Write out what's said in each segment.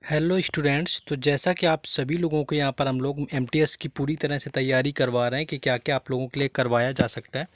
Hello students. तो जैसा कि आप सभी लोगों को यहाँ पर हम लोग एमटीएस की पूरी तरह से तैयारी करवा रहे हैं कि क्या क्या आप लोगों के लिए करवाया जा सकता है।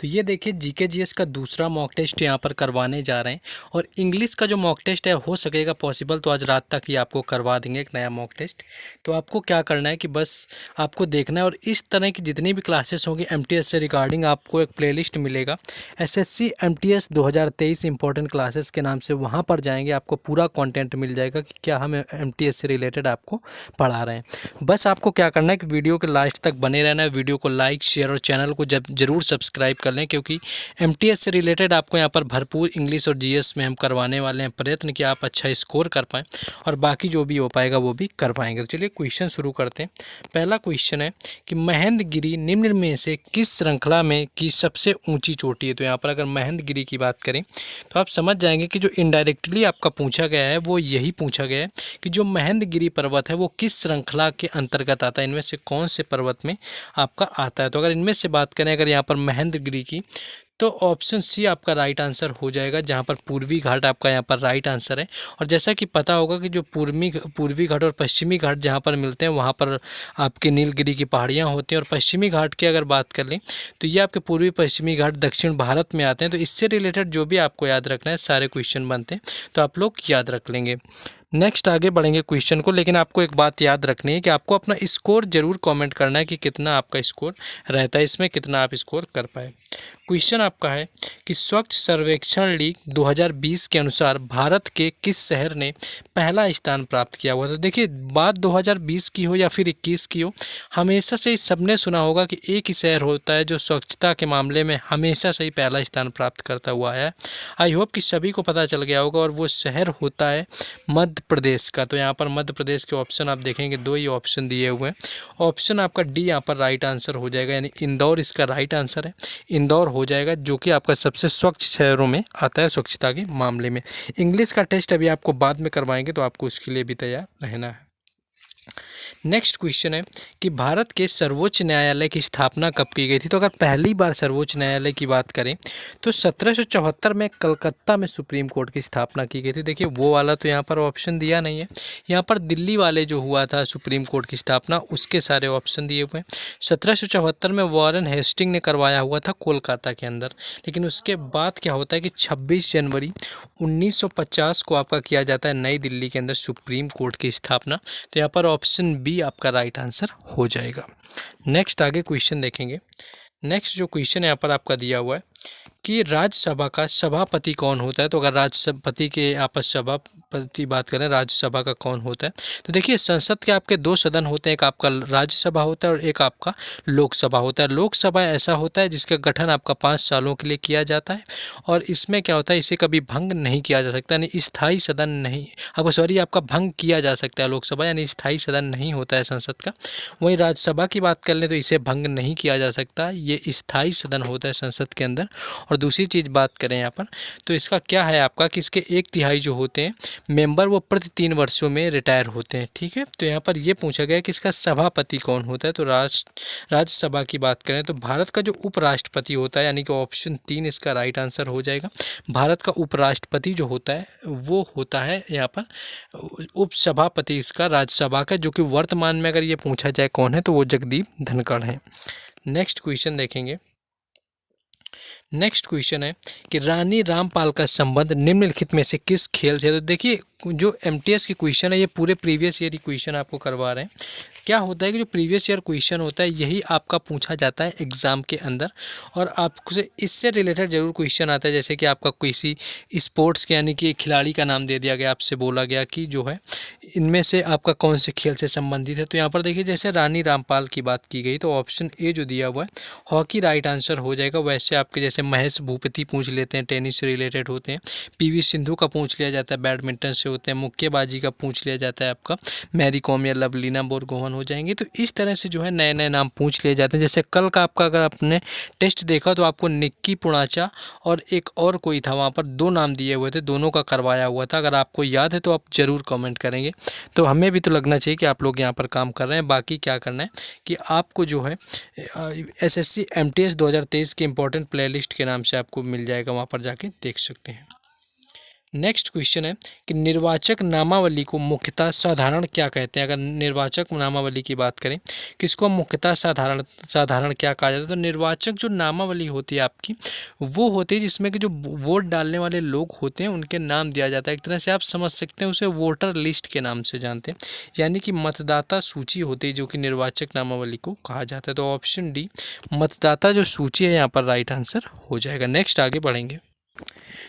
तो ये देखिए जीके जीएस का दूसरा मॉक टेस्ट यहाँ पर करवाने जा रहे हैं। और इंग्लिश का जो मॉक टेस्ट है हो सकेगा पॉसिबल तो आज रात तक ही आपको करवा देंगे एक नया मॉक टेस्ट। तो आपको क्या करना है कि बस आपको देखना है और इस तरह की जितनी भी क्लासेस होंगी एमटीएस से रिगार्डिंग आपको एक प्लेलिस्ट मिलेगा एसएससी एमटीएस 2023 इंपॉर्टेंट क्लासेस के नाम से। वहाँ पर जाएंगे आपको पूरा कंटेंट मिल जाएगा कि क्या हम एमटीएस से रिलेटेड आपको पढ़ा रहे हैं। बस आपको क्या करना है कि वीडियो के लास्ट तक बने रहना है। वीडियो को लाइक शेयर और चैनल को जरूर सब्सक्राइब कर लें, क्योंकि एमटीएस से रिलेटेड आपको यहाँ पर भरपूर इंग्लिश और जीएस में हम करवाने वाले हैं प्रयत्न कि आप अच्छा स्कोर कर पाएँ और बाकी जो भी हो पाएगा वो भी कर पाएंगे। तो चलिए क्वेश्चन शुरू करते हैं। पहला क्वेश्चन है कि महेंद्रगिरी निम्न में से किस श्रृंखला में की सबसे ऊंची चोटी है। तो यहाँ पर अगर महेंद्रगिरी की बात करें तो आप समझ जाएंगे कि जो इनडायरेक्टली आपका पूछा गया है वो यही पूछा गया है कि जो महेंद्रगिरी पर्वत है वो किस श्रृंखला के अंतर्गत आता है, इनमें से कौन से पर्वत में आपका आता है। तो अगर इनमें से बात करें अगर यहाँ पर महेंद्रगिरी की, तो ऑप्शन सी आपका राइट आंसर हो जाएगा, जहाँ पर पूर्वी घाट आपका यहाँ पर राइट आंसर है। और जैसा कि पता होगा कि जो पूर्वी घाट और पश्चिमी घाट जहाँ पर मिलते हैं वहाँ पर आपके नीलगिरी की पहाड़ियाँ होती हैं। और पश्चिमी घाट की अगर बात कर लें तो ये आपके पूर्वी पश्चिमी घाट दक्षिण भारत में आते हैं। तो इससे रिलेटेड जो भी आपको याद रखना है सारे क्वेश्चन बनते हैं, तो आप लोग याद रख लेंगे। नेक्स्ट आगे बढ़ेंगे क्वेश्चन को, लेकिन आपको एक बात याद रखनी है कि आपको अपना स्कोर जरूर कमेंट करना है कि कितना आपका स्कोर रहता है, इसमें कितना आप स्कोर कर पाए। क्वेश्चन आपका है कि स्वच्छ सर्वेक्षण लीग 2020 के अनुसार भारत के किस शहर ने पहला स्थान प्राप्त किया हुआ। तो देखिए बात 2020 की हो या फिर 21 की हो, हमेशा से सबने सुना होगा कि एक ही शहर होता है जो स्वच्छता के मामले में हमेशा से ही पहला स्थान प्राप्त करता हुआ है। आई होप कि सभी को पता चल गया होगा और वो शहर होता है मध्य प्रदेश का। तो यहाँ पर मध्य प्रदेश के ऑप्शन आप देखेंगे, दो ही ऑप्शन दिए हुए हैं। ऑप्शन आपका डी यहाँ पर राइट आंसर हो जाएगा, यानी इंदौर इसका राइट आंसर है। इंदौर हो जाएगा जो कि आपका सबसे स्वच्छ शहरों में आता है स्वच्छता के मामले में। इंग्लिश का टेस्ट अभी आपको बाद में करवाएंगे, तो आपको उसके लिए भी तैयार रहना है। नेक्स्ट क्वेश्चन है कि भारत के सर्वोच्च न्यायालय की स्थापना कब की गई थी। तो अगर पहली बार सर्वोच्च न्यायालय की बात करें तो 1774 में कलकत्ता में सुप्रीम कोर्ट की स्थापना की गई थी। देखिए वो वाला तो यहाँ पर ऑप्शन दिया नहीं है, यहाँ पर दिल्ली वाले जो हुआ था सुप्रीम कोर्ट की स्थापना उसके सारे ऑप्शन दिए हुए हैं। 1774 में वॉरेन हेस्टिंग ने करवाया हुआ था कोलकाता के अंदर, लेकिन उसके बाद क्या होता है कि 26 जनवरी 1950 को आपका किया जाता है नई दिल्ली के अंदर सुप्रीम कोर्ट की स्थापना। तो यहाँ पर ऑप्शन बी आपका राइट आंसर हो जाएगा। नेक्स्ट आगे क्वेश्चन देखेंगे। नेक्स्ट जो क्वेश्चन यहाँ पर आपका दिया हुआ है कि राज्यसभा का सभापति कौन होता है। तो अगर राष्ट्रपति के आपस सभापति बात करें राज्यसभा का कौन होता है, तो देखिए संसद के आपके दो सदन होते हैं, एक आपका राज्यसभा होता है और एक आपका लोकसभा होता है। लोकसभा ऐसा होता है जिसका गठन आपका 5 सालों के लिए किया जाता है और इसमें क्या होता है इसे कभी भंग नहीं किया जा सकता, यानी स्थायी सदन नहीं, अब सॉरी आपका भंग किया जा सकता है लोकसभा, यानी स्थायी सदन नहीं होता है संसद का। वहीं राज्यसभा की बात कर लें तो इसे भंग नहीं किया जा सकता, ये स्थायी सदन होता है संसद के अंदर। और दूसरी चीज़ बात करें यहाँ पर तो इसका क्या है आपका कि इसके 1/3 जो होते हैं मेंबर वो प्रति 3 वर्षों में रिटायर होते हैं। ठीक है, तो यहाँ पर ये पूछा गया कि इसका सभापति कौन होता है। तो राज्यसभा की बात करें तो भारत का जो उपराष्ट्रपति होता है, यानी कि ऑप्शन 3 इसका राइट आंसर हो जाएगा। भारत का उपराष्ट्रपति जो होता है वो होता है यहाँ पर उपसभापति इसका राज्यसभा का, जो कि वर्तमान में अगर ये पूछा जाए कौन है तो वो जगदीप धनखड़ है। नेक्स्ट क्वेश्चन देखेंगे। नेक्स्ट क्वेश्चन है कि रानी रामपाल का संबंध निम्नलिखित में से किस खेल से। तो देखिए जो एमटीएस की क्वेश्चन है ये पूरे प्रीवियस ईयर की क्वेश्चन आपको करवा रहे हैं। क्या होता है कि जो प्रीवियस ईयर क्वेश्चन होता है यही आपका पूछा जाता है एग्ज़ाम के अंदर और आपसे इससे रिलेटेड जरूर क्वेश्चन आता है। जैसे कि आपका किसी स्पोर्ट्स के यानी कि खिलाड़ी का नाम दे दिया गया, आपसे बोला गया कि जो है इनमें से आपका कौन से खेल से संबंधित है। तो यहाँ पर देखिए जैसे रानी रामपाल की बात की गई तो ऑप्शन ए जो दिया हुआ है हॉकी राइट आंसर हो जाएगा। वैसे आपके जैसे महेश भूपति पूछ लेते हैं, टेनिस से रिलेटेड होते हैं। पीवी सिंधु का पूछ लिया जाता है, बैडमिंटन से होते हैं। मुक्केबाजी का पूछ लिया जाता है आपका मैरी कॉम या लवलीना बोरगोहन हो जाएंगे। तो इस तरह से जो है नए नए नाम पूछ लिए जाते हैं। जैसे कल का आपका अगर आपने टेस्ट देखा तो आपको निक्की पुणाचा और एक और कोई था, वहाँ पर 2 नाम दिए हुए थे, दोनों का करवाया हुआ था। अगर आपको याद है तो आप ज़रूर कमेंट करेंगे। तो हमें भी तो लगना चाहिए कि आप लोग यहाँ पर काम कर रहे हैं। बाकी क्या करना है कि आपको जो है एसएससी एमटीएस 2023 के इंपॉर्टेंट प्लेलिस्ट के नाम से आपको मिल जाएगा, वहाँ पर जाके देख सकते हैं। नेक्स्ट क्वेश्चन है कि निर्वाचक नामावली को मुख्यतः साधारण क्या कहते हैं। अगर निर्वाचक नामावली की बात करें किसको मुख्यतः साधारण साधारण क्या कहा जाता है, तो निर्वाचक जो नामावली होती है आपकी वो होती है जिसमें कि जो वोट डालने वाले लोग होते हैं उनके नाम दिया जाता है। एक तरह से आप समझ सकते हैं उसे वोटर लिस्ट के नाम से जानते हैं, यानी कि मतदाता सूची होती है जो कि निर्वाचक नामावली को कहा जाता है। तो ऑप्शन डी मतदाता जो सूची है यहाँ पर राइट आंसर हो जाएगा। नेक्स्ट आगे बढ़ेंगे।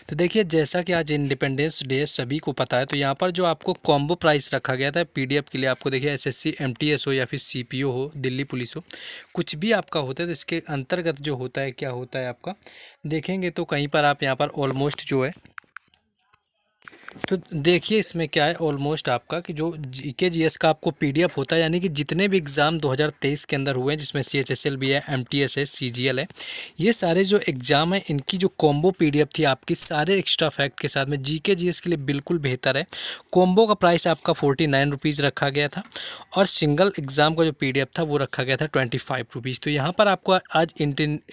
तो देखिए जैसा कि आज इंडिपेंडेंस डे सभी को पता है, तो यहाँ पर जो आपको कॉम्बो प्राइस रखा गया था पीडीएफ के लिए, आपको देखिए एसएससी एमटीएस हो या फिर सीपीओ हो, दिल्ली पुलिस हो, कुछ भी आपका होता है तो इसके अंतर्गत जो होता है क्या होता है आपका देखेंगे तो कहीं पर आप यहाँ पर ऑलमोस्ट जो है, तो देखिए इसमें क्या है ऑलमोस्ट आपका कि जो जीके जीएस का आपको पीडीएफ होता है, यानी कि जितने भी एग्ज़ाम 2023 के अंदर हुए हैं जिसमें सीएचएसएल भी है, एमटीएस है, सीजीएल है, ये सारे जो एग्ज़ाम है इनकी जो कॉम्बो पीडीएफ थी आपकी सारे एक्स्ट्रा फैक्ट के साथ में जीके जीएस के लिए बिल्कुल बेहतर है। कॉम्बो का प्राइस आपका 49 रुपीज़ रखा गया था और सिंगल एग्ज़ाम का जो पीडीएफ था वो रखा गया था 25 रुपीज़। तो यहाँ पर आपको आज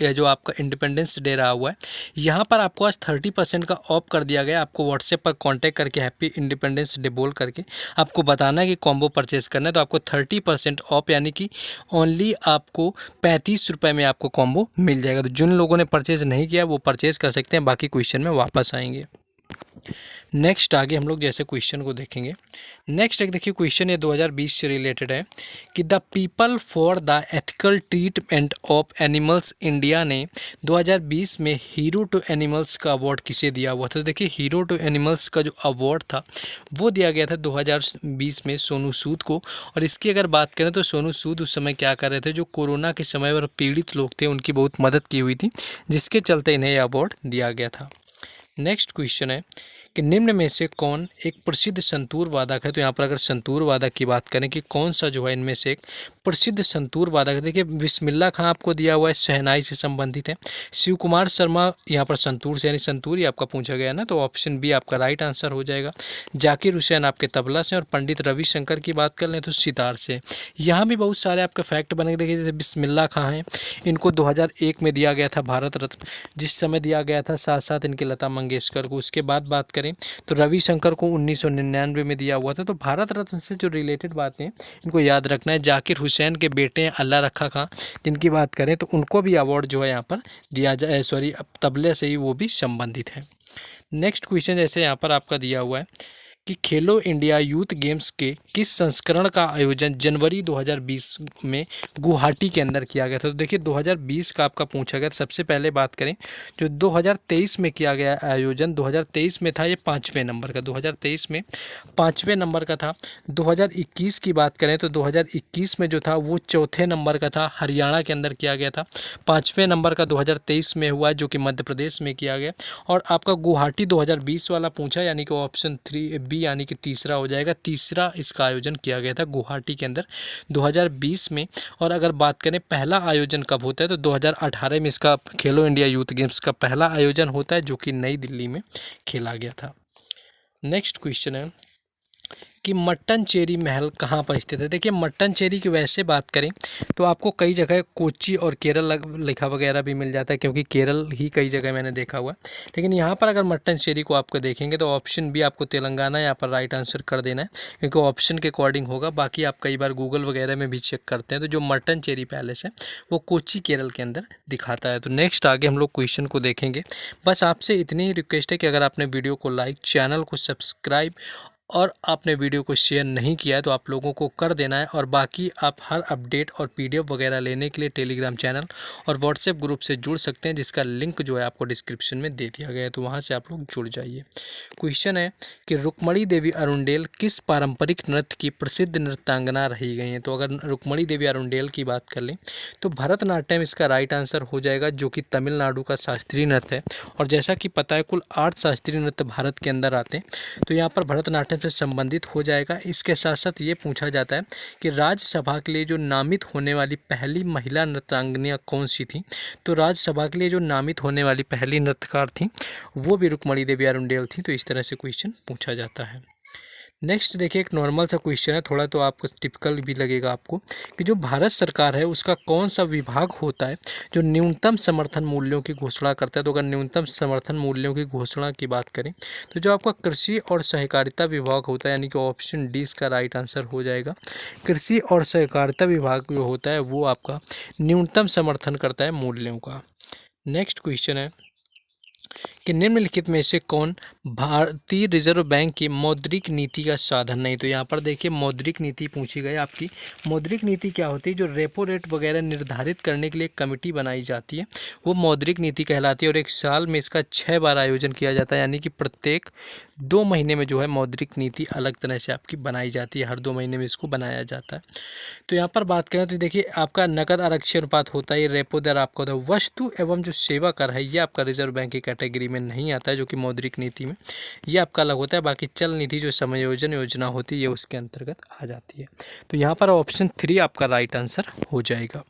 जो आपका इंडिपेंडेंस डे रहा हुआ है यहाँ पर आपको आज 30% का ऑफ कर दिया गया। आपको व्हाट्सएप पर कांटेक्ट करके हैप्पी इंडिपेंडेंस डे बोल करके आपको बताना है कि कॉम्बो परचेज करना है, तो आपको 30% ऑफ यानी कि ओनली आपको 35 रुपये में आपको कॉम्बो मिल जाएगा। तो जिन लोगों ने परचेज नहीं किया वो परचेज कर सकते हैं, बाकी क्वेश्चन में वापस आएंगे। नेक्स्ट आगे हम लोग जैसे क्वेश्चन को देखेंगे। नेक्स्ट एक देखिए क्वेश्चन ये 2020 से रिलेटेड है कि the people for the ethical treatment of animals India ने 2020 में हीरो टू एनिमल्स का अवार्ड किसे दिया हुआ था। देखिए हीरो टू एनिमल्स का जो अवार्ड था वो दिया गया था 2020 में सोनू सूद को। और इसकी अगर बात करें तो सोनू सूद उस समय क्या कर रहे थे, जो कोरोना के समय पर पीड़ित लोग थे उनकी बहुत मदद की हुई थी, जिसके चलते इन्हें यह अवार्ड दिया गया था। नेक्स्ट क्वेश्चन है कि निम्न में से कौन एक प्रसिद्ध संतूर वादक है। तो यहाँ पर अगर संतूर वादक की बात करें कि कौन सा जो है इनमें से एक प्रसिद्ध संतूर वादक है, देखिए बिस्मिल्लाह खां आपको दिया हुआ है, शहनाई से संबंधित है। शिव कुमार शर्मा यहाँ पर संतूर से यानी संतूर ही आपका पूछा गया ना, तो ऑप्शन बी आपका राइट आंसर हो जाएगा। जाकिर हुसैन आपके तबला से और पंडित रविशंकर की बात कर लें तो सितार से। यहाँ भी बहुत सारे आपके फैक्ट बने, देखिए जैसे बिस्मिल्लाह खां हैं, इनको 2001 में दिया गया था भारत रत्न, जिस समय दिया गया था साथ साथ इनके लता मंगेशकर को। उसके बाद बात करें तो रविशंकर को 1999 में दिया हुआ था। तो भारत रत्न से जो रिलेटेड बातें इनको याद रखना है। जाकिर हुसैन के बेटे हैं अल्लाह रखा खां, जिनकी बात करें तो उनको भी अवार्ड जो है यहाँ पर दिया जाए, सॉरी तबले से ही वो भी संबंधित है। नेक्स्ट क्वेश्चन जैसे यहाँ पर आपका दिया हुआ है कि खेलो इंडिया यूथ गेम्स के किस संस्करण का आयोजन जनवरी 2020 में गुवाहाटी के अंदर किया गया था। तो देखिए 2020 का आपका पूछा गया। सबसे पहले बात करें जो 2023 में किया गया आयोजन 2023 में था, ये 5वें नंबर का 2023 में 5वें नंबर का था। 2021 की बात करें तो 2021 में जो था वो 4थे नंबर का था, हरियाणा के अंदर किया गया था। 5वें नंबर का 2023 में हुआ जो कि मध्य प्रदेश में किया गया। और आपका गुवाहाटी 2020 वाला पूछा, यानी कि ऑप्शन 3B यानी कि तीसरा हो जाएगा। तीसरा इसका आयोजन किया गया था गुवाहाटी के अंदर 2020 में। और अगर बात करें पहला आयोजन कब होता है तो 2018 में इसका खेलो इंडिया यूथ गेम्स का पहला आयोजन होता है, जो कि नई दिल्ली में खेला गया था। नेक्स्ट क्वेश्चन है कि मट्टनचेरी महल कहाँ पर स्थित है। देखिए मट्टनचेरी की वैसे बात करें तो आपको कई जगह कोच्चि और केरल लिखा वगैरह भी मिल जाता है, क्योंकि केरल ही कई जगह मैंने देखा हुआ है। लेकिन यहाँ पर अगर मट्टनचेरी को आपको देखेंगे तो ऑप्शन बी आपको तेलंगाना यहाँ पर राइट आंसर कर देना है, क्योंकि ऑप्शन के अकॉर्डिंग होगा। बाकी आप कई बार गूगल वगैरह में भी चेक करते हैं तो जो मट्टनचेरी पैलेस है वो कोच्चि केरल के अंदर दिखाता है। तो नेक्स्ट आगे हम लोग क्वेश्चन को देखेंगे। बस आपसे इतनी ही रिक्वेस्ट है कि अगर आपने वीडियो को लाइक, चैनल को सब्सक्राइब और आपने वीडियो को शेयर नहीं किया है तो आप लोगों को कर देना है। और बाकी आप हर अपडेट और पीडीएफ वगैरह लेने के लिए टेलीग्राम चैनल और व्हाट्सएप ग्रुप से जुड़ सकते हैं, जिसका लिंक जो है आपको डिस्क्रिप्शन में दे दिया गया है, तो वहां से आप लोग जुड़ जाइए। क्वेश्चन है कि रुक्मणी देवी अरुंडेल किस पारंपरिक नृत्य की प्रसिद्ध नृत्यांगना रही गई हैं। तो अगर रुक्मणी देवी अरुंडेल की बात कर लें तो भरतनाट्यम इसका राइट आंसर हो जाएगा, जो कि तमिलनाडु का शास्त्रीय नृत्य है। और जैसा कि पता है कुल 8 शास्त्रीय नृत्य भारत के अंदर आते हैं, तो यहाँ पर भरतनाट्यम से संबंधित हो जाएगा। इसके साथ साथ ये पूछा जाता है कि राज्यसभा के लिए जो नामित होने वाली पहली महिला नृत्यांगना कौन सी थी। तो राज्यसभा के लिए जो नामित होने वाली पहली नृत्यकार थी वो भी रुक्मणी देवी अरुंडेल थी। तो इस तरह से क्वेश्चन पूछा जाता है। नेक्स्ट देखिए, एक नॉर्मल सा क्वेश्चन है, थोड़ा तो आपको टिपिकल भी लगेगा आपको, कि जो भारत सरकार है उसका कौन सा विभाग होता है जो न्यूनतम समर्थन मूल्यों की घोषणा करता है। तो अगर न्यूनतम समर्थन मूल्यों की घोषणा की बात करें तो जो आपका कृषि और सहकारिता विभाग होता है, यानी कि ऑप्शन डी इसका राइट आंसर हो जाएगा। कृषि और सहकारिता विभाग जो होता है वो आपका न्यूनतम समर्थन करता है मूल्यों का। नेक्स्ट क्वेश्चन है कि निम्नलिखित में से कौन भारतीय रिजर्व बैंक की मौद्रिक नीति का साधन नहीं। तो यहाँ पर देखिए मौद्रिक नीति पूछी गई आपकी। मौद्रिक नीति क्या होती है, जो रेपो रेट वगैरह निर्धारित करने के लिए एक कमेटी बनाई जाती है, वो मौद्रिक नीति कहलाती है। और एक साल में इसका 6 बार आयोजन किया जाता है, यानी कि प्रत्येक 2 महीने में जो है मौद्रिक नीति अलग तरह से आपकी बनाई जाती है, हर 2 महीने में इसको बनाया जाता है। तो यहाँ पर बात करें तो देखिए आपका नकद आरक्षण अनुपात होता है, ये रेपो दर आपका होता है। वस्तु एवं जो सेवा कर है ये आपका रिजर्व बैंक की कैटेगरी में नहीं आता है, जो कि मौद्रिक नीति में ये आपका अलग होता है। बाकी चल नीति जो समायोजन योजना होती है ये उसके अंतर्गत आ जाती है। तो यहाँ पर ऑप्शन 3 आपका राइट आंसर हो जाएगा।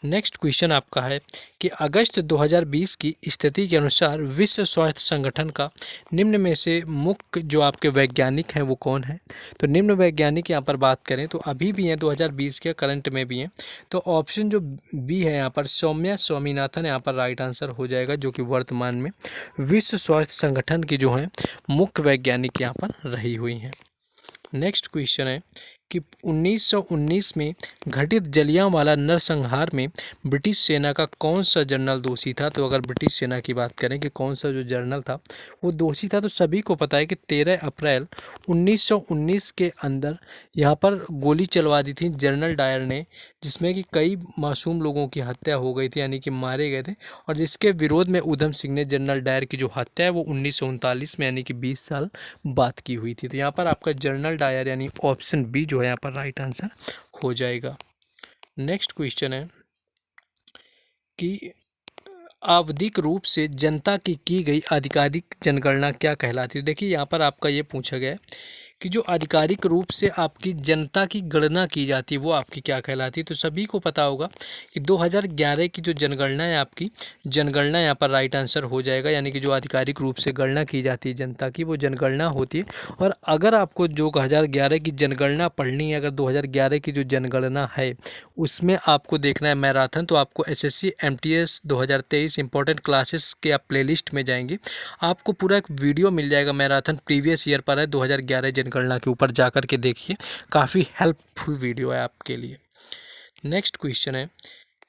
नेक्स्ट क्वेश्चन आपका है कि अगस्त 2020 की स्थिति के अनुसार विश्व स्वास्थ्य संगठन का निम्न में से मुख्य जो आपके वैज्ञानिक हैं वो कौन है। तो निम्न वैज्ञानिक यहाँ पर बात करें तो अभी भी हैं, 2020 के करंट में भी हैं। तो ऑप्शन जो बी है यहाँ पर सौम्या स्वामीनाथन यहाँ पर राइट आंसर हो जाएगा, जो कि वर्तमान में विश्व स्वास्थ्य संगठन की जो है मुख्य वैज्ञानिक यहाँ पर रही हुई हैं। नेक्स्ट क्वेश्चन है कि 1919 में घटित जलियांवाला नरसंहार में ब्रिटिश सेना का कौन सा जनरल दोषी था। तो अगर ब्रिटिश सेना की बात करें कि कौन सा जो जनरल था वो दोषी था, तो सभी को पता है कि 13 अप्रैल 1919 के अंदर यहाँ पर गोली चलवा दी थी जनरल डायर ने, जिसमें कि कई मासूम लोगों की हत्या हो गई थी, यानी कि मारे गए थे। और जिसके विरोध में उधम सिंह ने जनरल डायर की जो हत्या है वो 1939 में, यानी कि 20 साल बाद की हुई थी। तो यहाँ पर आपका जनरल डायर यानी ऑप्शन बी जो है यहाँ पर राइट आंसर हो जाएगा। नेक्स्ट क्वेश्चन है कि आवधिक रूप से जनता की गई आधिकारिक जनगणना क्या कहलाती है। देखिए यहाँ पर आपका ये पूछा गया है कि जो आधिकारिक रूप से आपकी जनता की गणना की जाती है वो आपकी क्या कहलाती है। तो सभी को पता होगा कि 2011 की जो जनगणना है आपकी जनगणना यहाँ पर राइट आंसर हो जाएगा, यानी कि जो आधिकारिक रूप से गणना की जाती है जनता की वो जनगणना होती है। और अगर आपको जो 2011 की जनगणना पढ़नी है, अगर 2011 की जो जनगणना है उसमें आपको देखना है मैराथन, तो आपको SSC MTS 2023 इंपॉर्टेंट क्लासेस के आप प्लेलिस्ट में जाएंगे, आपको पूरा एक वीडियो मिल जाएगा मैराथन प्रीवियस ईयर पर है 2011 जनगणना के ऊपर जाकर के देखिए, काफ़ी हेल्पफुल वीडियो है आपके लिए। नेक्स्ट क्वेश्चन है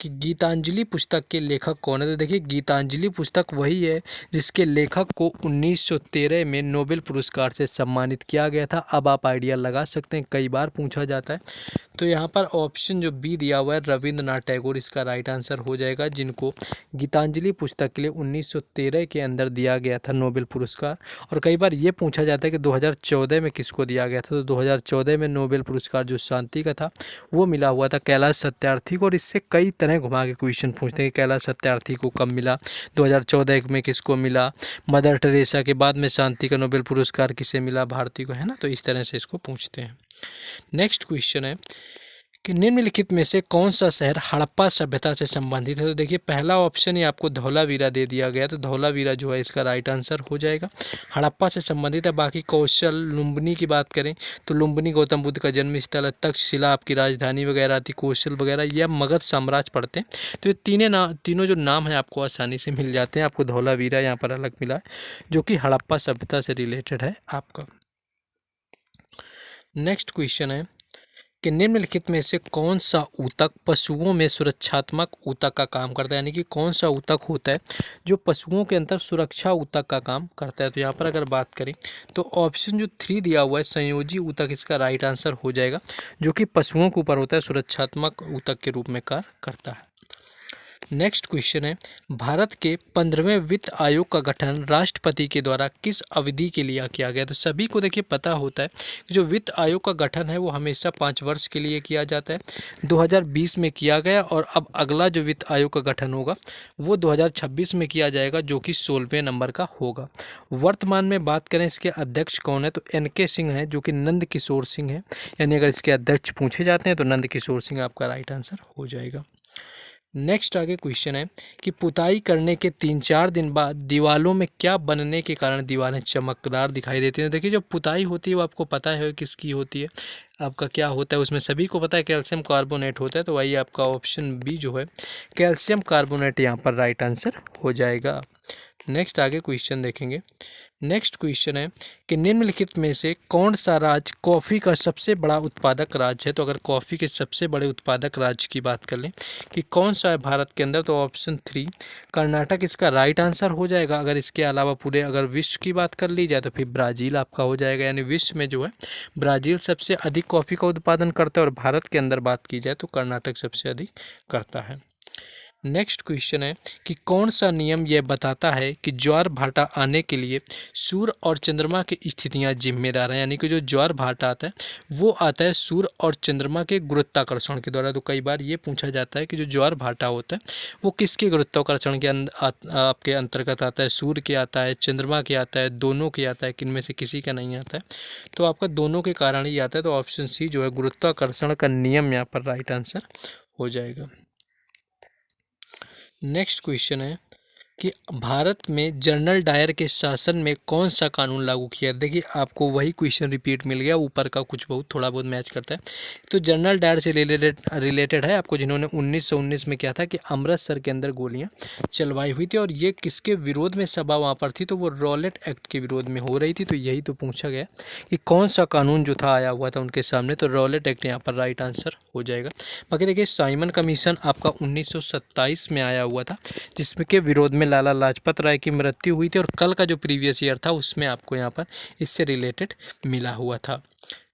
कि गीतांजलि पुस्तक के लेखक कौन है। तो देखिए गीतांजलि पुस्तक वही है जिसके लेखक को 1913 में नोबेल पुरस्कार से सम्मानित किया गया था। अब आप आइडिया लगा सकते हैं, कई बार पूछा जाता है। तो यहाँ पर ऑप्शन जो बी दिया हुआ है रविंद्रनाथ टैगोर इसका राइट आंसर हो जाएगा, जिनको गीतांजलि पुस्तक के लिए 1913 के अंदर दिया गया था नोबेल पुरस्कार। और कई बार ये पूछा जाता है कि 2014 में किसको दिया गया था। तो 2014 में नोबेल पुरस्कार जो शांति का था वो मिला हुआ था कैलाश सत्यार्थी को। और इससे कई तरह घुमा के क्वेश्चन पूछते हैं कि कैलाश सत्यार्थी को कब मिला, 2014 में किसको मिला, मदर टेरेसा के बाद में शांति का नोबेल पुरस्कार किसे मिला, भारती को, है ना। तो इस तरह से इसको पूछते हैं। नेक्स्ट क्वेश्चन है कि निम्नलिखित में से कौन सा शहर हड़प्पा सभ्यता से संबंधित है। तो देखिए पहला ऑप्शन ही आपको धौलावीरा दे दिया गया, तो धौलावीरा जो है इसका राइट आंसर हो जाएगा, हड़प्पा से संबंधित है। बाकी कौशल लुम्बिनी की बात करें तो लुम्बिनी गौतम बुद्ध का जन्म स्थल है, तक्षशिला आपकी राजधानी वगैरह आती, कौशल वगैरह ये मगध साम्राज्य पढ़ते हैं। तो ये तीनों जो नाम है आपको आसानी से मिल जाते हैं। आपको धौलावीरा यहाँ पर अलग मिला है जो कि हड़प्पा सभ्यता से रिलेटेड है आपका। नेक्स्ट क्वेश्चन है कि निम्नलिखित में से कौन सा ऊतक पशुओं में सुरक्षात्मक ऊतक का काम करता है, यानी कि कौन सा ऊतक होता है जो पशुओं के अंदर सुरक्षा ऊतक का काम करता है। तो यहाँ पर अगर बात करें तो ऑप्शन जो 3 दिया हुआ है संयोजी ऊतक इसका राइट आंसर हो जाएगा, जो कि पशुओं के ऊपर होता है, सुरक्षात्मक ऊतक के रूप में कार्य करता है। नेक्स्ट क्वेश्चन है भारत के 15वें वित्त आयोग का गठन राष्ट्रपति के द्वारा किस अवधि के लिए किया गया। तो सभी को देखिए पता होता है कि जो वित्त आयोग का गठन है वो हमेशा 5 वर्ष के लिए किया जाता है। 2020 में किया गया और अब अगला जो वित्त आयोग का गठन होगा वो 2026 में किया जाएगा, जो कि 16वें नंबर का होगा। वर्तमान में बात करें इसके अध्यक्ष कौन है, तो NK सिंह है, जो कि नंद किशोर सिंह है, यानी अगर इसके अध्यक्ष पूछे जाते हैं तो नंद किशोर सिंह आपका राइट आंसर हो जाएगा। नेक्स्ट आगे क्वेश्चन है कि पुताई करने के 3-4 दिन बाद दीवारों में क्या बनने के कारण दीवारें चमकदार दिखाई देती हैं। देखिए जो पुताई होती है वो आपको पता है किसकी होती है, आपका क्या होता है, उसमें सभी को पता है कैल्शियम कार्बोनेट होता है। तो वही आपका ऑप्शन बी जो है कैल्शियम कार्बोनेट यहाँ पर राइट आंसर हो जाएगा। नेक्स्ट आगे क्वेश्चन देखेंगे। नेक्स्ट क्वेश्चन है कि निम्नलिखित में से कौन सा राज्य कॉफ़ी का सबसे बड़ा उत्पादक राज्य है। तो अगर कॉफ़ी के सबसे बड़े उत्पादक राज्य की बात कर लें कि कौन सा है भारत के अंदर, तो ऑप्शन 3 कर्नाटक इसका राइट आंसर हो जाएगा। अगर इसके अलावा पूरे अगर विश्व की बात कर ली जाए तो फिर ब्राज़ील आपका हो जाएगा, यानी विश्व में जो है ब्राज़ील सबसे अधिक कॉफ़ी का उत्पादन करता है और भारत के अंदर बात की जाए तो कर्नाटक सबसे अधिक करता है। नेक्स्ट क्वेश्चन है कि कौन सा नियम यह बताता है कि ज्वार भाटा आने के लिए सूर्य और चंद्रमा की स्थितियां जिम्मेदार हैं। यानी कि जो ज्वार भाटा आता है वो आता है सूर्य और चंद्रमा के गुरुत्वाकर्षण के द्वारा। तो कई बार ये पूछा जाता है कि जो ज्वार भाटा होता है वो किसके गुरुत्वाकर्षण के आपके अंतर्गत आता है, सूर्य के आता है, चंद्रमा के आता है, दोनों के आता है, किनमें से किसी का नहीं आता है। तो आपका दोनों के कारण ही आता है। तो ऑप्शन सी जो है गुरुत्वाकर्षण का नियम यहाँ पर राइट आंसर हो जाएगा। नेक्स्ट क्वेश्चन है कि भारत में जनरल डायर के शासन में कौन सा कानून लागू किया। देखिए आपको वही क्वेश्चन रिपीट मिल गया, ऊपर का कुछ बहुत थोड़ा बहुत मैच करता है। तो जनरल डायर से रिलेटेड है आपको, जिन्होंने 1919 में किया था कि अमृतसर के अंदर गोलियां चलवाई हुई थी और ये किसके विरोध में सभा वहाँ पर थी, तो वो रॉलेट एक्ट के विरोध में हो रही थी। तो यही तो पूछा गया कि कौन सा कानून जो था आया हुआ था उनके सामने, तो रॉलेट एक्ट यहाँ पर राइट आंसर हो जाएगा। बाकी देखिए साइमन कमीशन आपका 1927 में आया हुआ था जिसमें के विरोध में लाला लाजपत राय की मृत्यु हुई थी और कल का जो प्रीवियस ईयर था उसमें आपको यहाँ पर इससे रिलेटेड मिला हुआ था।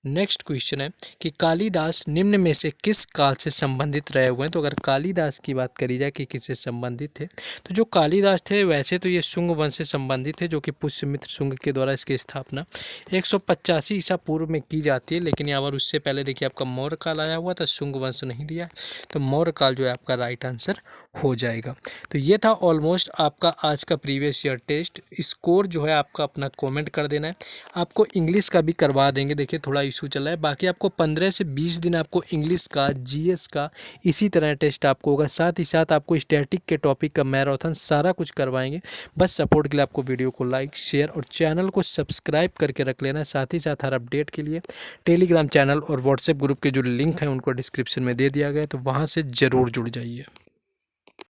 नेक्स्ट क्वेश्चन है कि कालिदास निम्न में से किस काल से संबंधित रहे हुए हैं। तो अगर कालिदास की बात करी जाए कि किससे संबंधित थे, तो जो कालिदास थे वैसे तो ये शुंग वंश से संबंधित थे, जो कि पुष्यमित्र शुंग के द्वारा इसकी स्थापना 185 ईसा पूर्व में की जाती है। लेकिन यहाँ पर उससे पहले देखिए आपका मौर्य काल आया हुआ था, शुंग वंश नहीं दिया है, तो मौर्य काल जो है आपका राइट आंसर हो जाएगा। तो ये था ऑलमोस्ट आपका आज का प्रीवियस ईयर टेस्ट। स्कोर जो है आपका अपना कमेंट कर देना है। आपको इंग्लिश का भी करवा देंगे, देखिए थोड़ा इशू चल रहा है। बाकी आपको 15 से 20 दिन आपको इंग्लिश का, जीएस का इसी तरह टेस्ट आपको होगा। साथ ही साथ आपको स्टैटिक के टॉपिक का मैराथन सारा कुछ करवाएंगे। बस सपोर्ट के लिए आपको वीडियो को लाइक, शेयर और चैनल को सब्सक्राइब करके रख लेना है। साथ ही साथ हर अपडेट के लिए टेलीग्राम चैनल और व्हाट्सएप ग्रुप के जो लिंक हैं उनको डिस्क्रिप्शन में दे दिया गया है, तो वहाँ से ज़रूर जुड़ जाइए।